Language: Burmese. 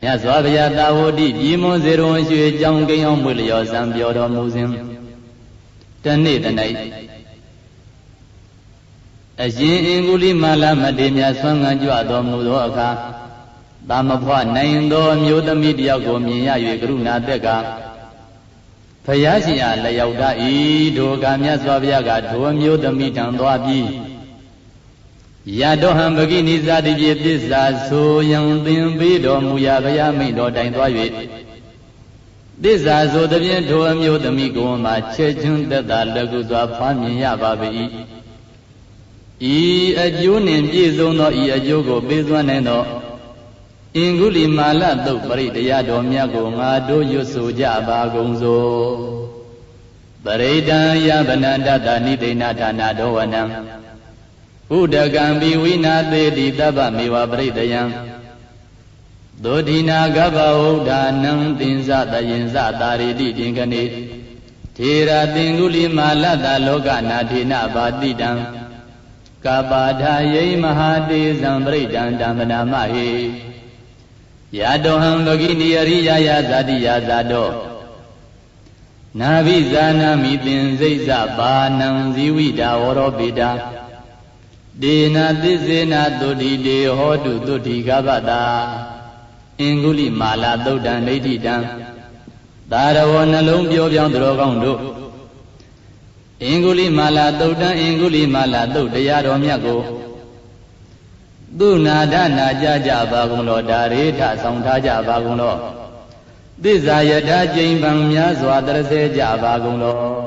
မြတ်စွာဘုရားသာဝတိပြည်မွန်စေရုံရွှေကြောင်းကိန်းအောင်မွေလျော်စံပြောတော်မူစဉ်တနေ့တနေ့အရှင်အင်္ဂုလိမာလမတေမြတ်ဆွမ်းငံကြွတော်မူသောအခါသာမဖွားနိုင်သောအမျိုးသမီးတယောက်ကိုမြင်ရ၍ကရုဏာသက်ကဘုရားရှင်အားလျောက်တတ်၏ဒုက္ခမြတ်စွာဘုရားကဒုအမျိုးသမီးထံသွားပြီးယတောဟံပကိနိဇာတိပြေသစ္စာဆိုယံသင်ပေးတော်မူရာဘုရားမိန့်တော်တိုင်သွား၍သစ္စာဆိုသည်ဖြင့်ဒုအမျိုးသမီးကိုမှချက်ချင်းသက်သာလကုစွာဖွားမြင်ရပါ၏ဤအကျိုးနှင့်ပြည့်စုံသောဤအကျိုးကိုပေးစွမ်းနိုင်သောအင်္ဂုလိမာလသုတ်ပရိတရားတော်မြတ်ကိုငါတို့ရွတ်ဆိုကြပါကုန်စို့ပရိဒံယဗနန္တတနိသိဏဌာနတော်ဝနံဥဒကံဘိဝိနာသေတိတပ္ပမေဝပရိဒယံသောတိနာကဗ္ဗဟုဒ္ဓာနံသင်္ဇတယင်္ဇတာရိတိတင်ကနေ့ထေရသင်္ဂုလိမာလတလောကနာထေနဘာတိတံကပါထာယိမဟာတေဇံပရိဒံဓမ္မနာမဟိယတောဟံဘဂိနိယရိယယဇာတိယဇာတောနာဘိဇာနာမိသင်္စိတ်ဇပါဏံဇီဝိတာဝရောပိတာဒေနာသစ္စေနာသုတိတေဟောတုသုတိကပတာအင်္ဂုလိမာလသုတ်တံဒိဋ္ဌိတံသာရဝနှလုံးပြောပြောင်းသူတော်ကောင်းတို့အင်္ဂုလိမာလသုတ်တံအင်္ဂုလိမာလသုတ်တရားတော်မြတ်ကိုသူနာဒနာကြကြပါကုန်လောဒါရေထဆောင်ထားကြပါကုန်လောသစ္စာယထာကျိန်ပံများစွာတရစေကြပါကုန်လော